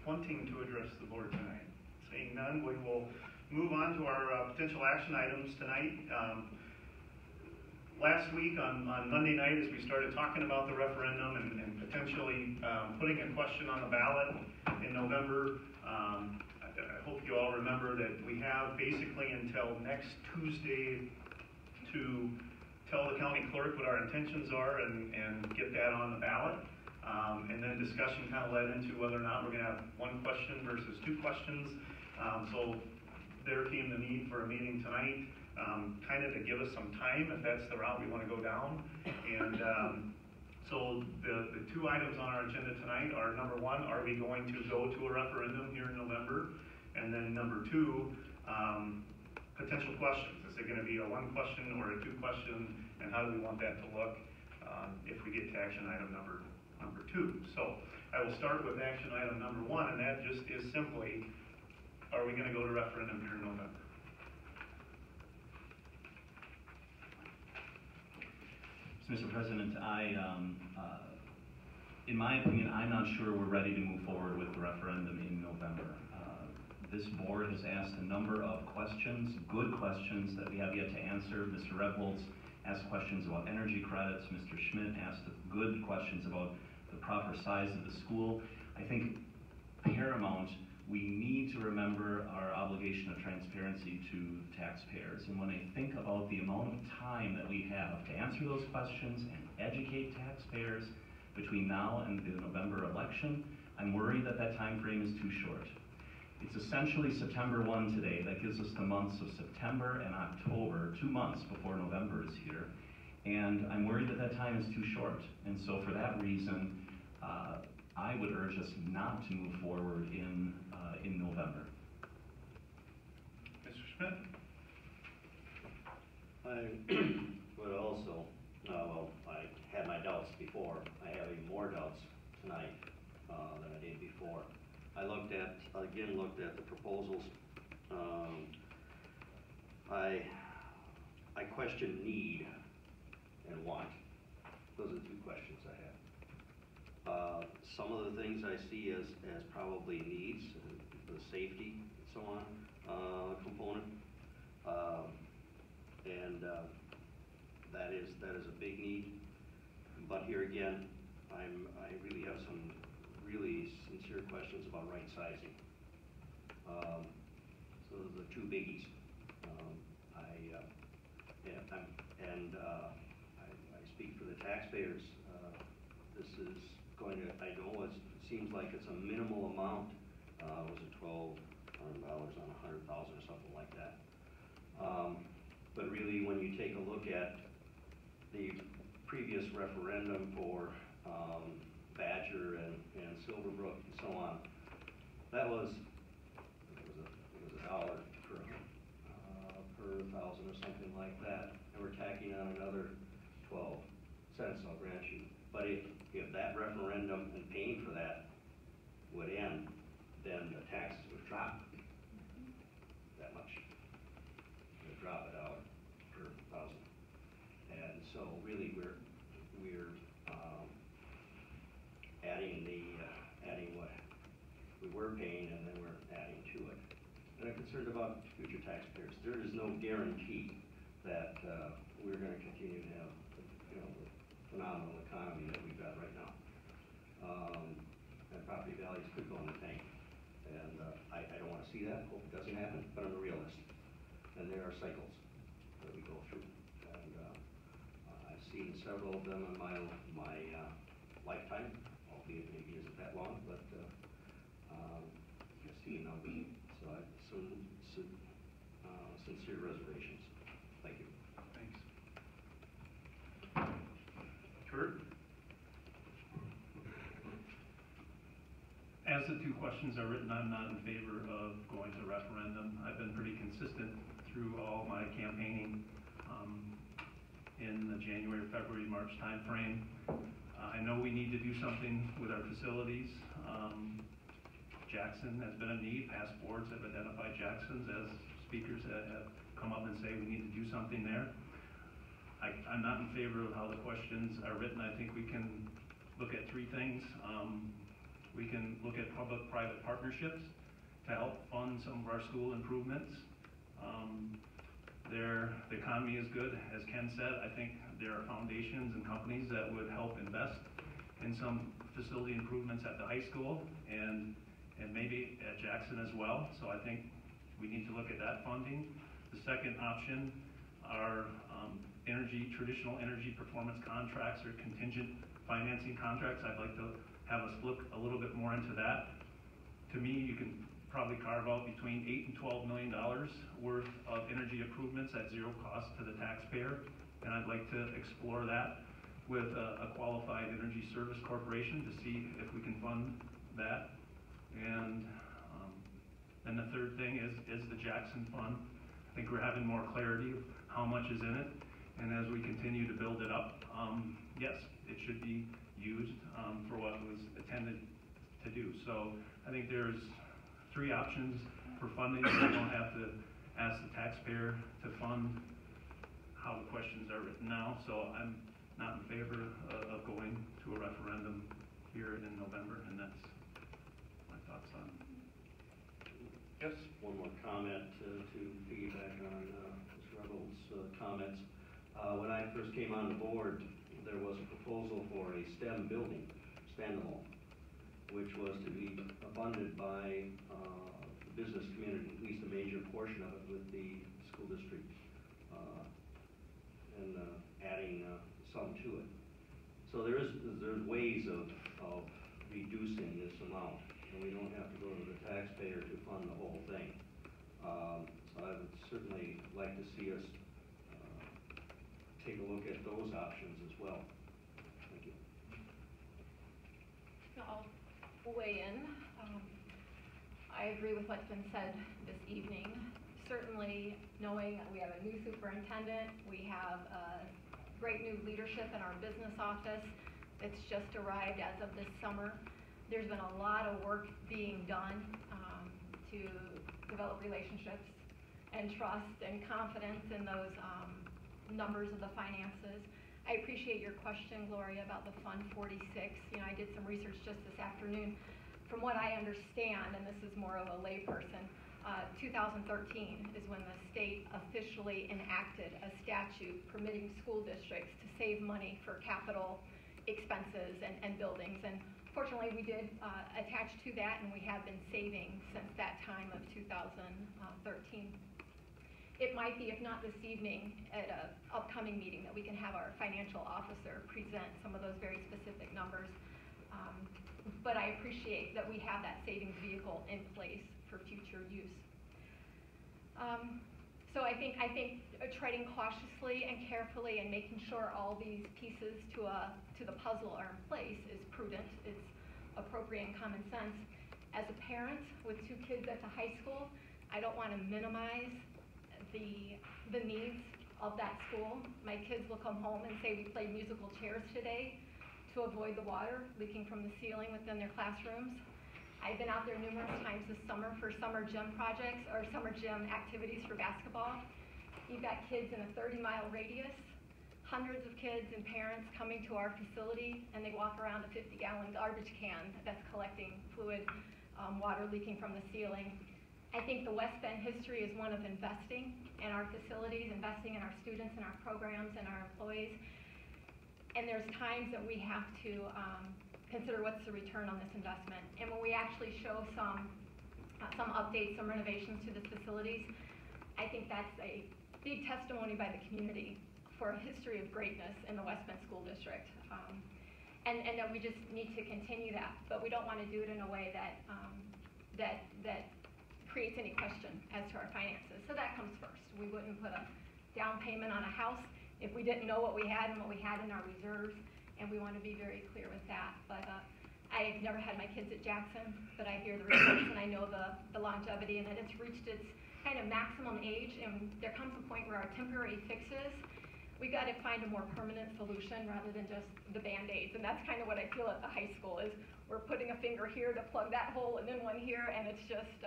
wanting to address the board tonight? Seeing none, we will move on to our potential action items tonight. Last week on Monday night, as we started talking about the referendum and potentially putting a question on the ballot in November, I hope you all remember that we have basically until next Tuesday to tell the county clerk what our intentions are and get that on the ballot. And then discussion kind of led into whether or not we're going to have one question versus two questions. So there came the need for a meeting tonight, kind of to give us some time if that's the route we want to go down. And so the two items on our agenda tonight are, number one, are we going to go to a referendum here in November? And then number two, potential questions. Is it going to be a one question or a two question? And how do we want that to look if we get to action item number two? So I will start with action item number one, and that just is simply, are we going to go to referendum here in November? Mr. President, in my opinion, I'm not sure we're ready to move forward with the referendum in November. This board has asked a number of questions, good questions that we have yet to answer. Mr. Rebholz asked questions about energy credits. Mr. Schmidt asked good questions about the proper size of the school. I think paramount, we need to remember our obligation of transparency to taxpayers. And when I think about the amount of time that we have to answer those questions and educate taxpayers between now and the November election, I'm worried that that time frame is too short. It's essentially September 1 today. That gives us the months of September and October, 2 months before November is here. And I'm worried that that time is too short. And so for that reason, I would urge us not to move forward in November. Mr. Schmidt? I would also, well, I had my doubts before. I have even more doubts tonight than I did before. I looked at the proposals. I question need and want. Those are the two questions I have. Some of the things I see as probably needs, the safety and so on component, and that is a big need. But here again, I really have some really sincere questions about right sizing. So those are the two biggies. I speak for the taxpayers. This is going to, I know it seems like it's a minimal amount. Was it $1,200 on 100,000 or something like that? But really, when you take a look at the previous referendum for Badger and Silverbrook and so on, that was a dollar per thousand or something like that, and we're tacking on another 12 cents, I'll grant you. But if that referendum and paying for that would end, then the taxes would drop that much. It would drop a dollar per thousand. And so really we're adding what we were paying, and then we're adding to it. And I'm concerned about future taxpayers. There is no guarantee that we're going to continue to have, the phenomenal economy that we've got right now. And property values could go in the tank. And I don't want to see that. Hope it doesn't happen. But I'm a realist. And there are cycles that we go through. And I've seen several of them in my lifetime, albeit maybe isn't that long, but I've seen a number. So I have some sincere reservations. Thank you. Thanks. Kurt? As the two questions are written, I'm not in favor of going to referendum. I've been pretty consistent through all my campaigning in the January, February, March timeframe. I know we need to do something with our facilities. Jackson has been a need. Past boards have identified Jackson's as speakers that have come up and say we need to do something there. I'm not in favor of how the questions are written. I think we can look at three things. We can look at public-private partnerships to help fund some of our school improvements. The economy is good, as Ken said. I think there are foundations and companies that would help invest in some facility improvements at the high school and maybe at Jackson as well. So I think we need to look at that funding. The second option are traditional energy performance contracts or contingent financing contracts. I'd like to have us look a little bit more into that. To me, you can probably carve out between $8 and $12 million worth of energy improvements at zero cost to the taxpayer, and I'd like to explore that with a qualified energy service corporation to see if we can fund that. And then the third thing is the Jackson Fund. I think we're having more clarity of how much is in it, and as we continue to build it up, yes, it should be used for what it was intended to do. So I think there's three options for funding. We don't have to ask the taxpayer to fund how the questions are written now. So I'm not in favor of going to a referendum here in November, and that's my thoughts on it. Yes? One more comment to piggyback on Ms. Rebel's comments. When I first came on the board, there was a proposal for a STEM building, standalone, which was to be funded by the business community, at least a major portion of it, with the school district, and adding some to it. So there's ways of reducing this amount, and we don't have to go to the taxpayer to fund the whole thing. So I would certainly like to see us take a look at those options as well. Thank you. I'll weigh in. I agree with what's been said this evening. Certainly, knowing we have a new superintendent, we have great new leadership in our business office that's just arrived as of this summer. There's been a lot of work being done to develop relationships and trust and confidence in those numbers of the finances. I appreciate your question, Gloria, about the Fund 46. I did some research just this afternoon. From what I understand, and this is more of a layperson, 2013 is when the state officially enacted a statute permitting school districts to save money for capital expenses and buildings. And fortunately, we did attach to that, and we have been saving since that time of 2013. It might be, if not this evening, at an upcoming meeting that we can have our financial officer present some of those very specific numbers. But I appreciate that we have that savings vehicle in place for future use. So I think treading cautiously and carefully and making sure all these pieces to the puzzle are in place is prudent, it's appropriate and common sense. As a parent with two kids at the high school, I don't want to minimize the needs of that school. My kids will come home and say we played musical chairs today to avoid the water leaking from the ceiling within their classrooms. I've been out there numerous times this summer for summer gym projects or summer gym activities for basketball. You've got kids in a 30-mile radius, hundreds of kids and parents coming to our facility, and they walk around a 50-gallon garbage can that's collecting fluid, water leaking from the ceiling. I think the West Bend history is one of investing in our facilities, investing in our students and our programs and our employees. And there's times that we have to consider what's the return on this investment. And when we actually show some updates, some renovations to the facilities, I think that's a big testimony by the community for a history of greatness in the West Bend School District. And that we just need to continue that, but we don't want to do it in a way that creates any question as to our finances. So that comes first. We wouldn't put a down payment on a house if we didn't know what we had and what we had in our reserves, and we want to be very clear with that. But I've never had my kids at Jackson, but I hear the reports and I know the longevity and that it's reached its kind of maximum age, and there comes a point where our temporary fixes, we've got to find a more permanent solution rather than just the Band-Aids. And that's kind of what I feel at the high school is we're putting a finger here to plug that hole and then one here, and it's just,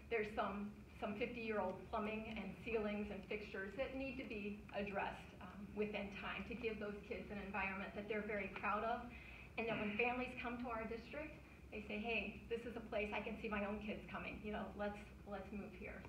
there's some 50-year-old plumbing and ceilings and fixtures that need to be addressed within time to give those kids an environment that they're very proud of, and that when families come to our district, they say, hey, this is a place I can see my own kids coming, you know, let's move here.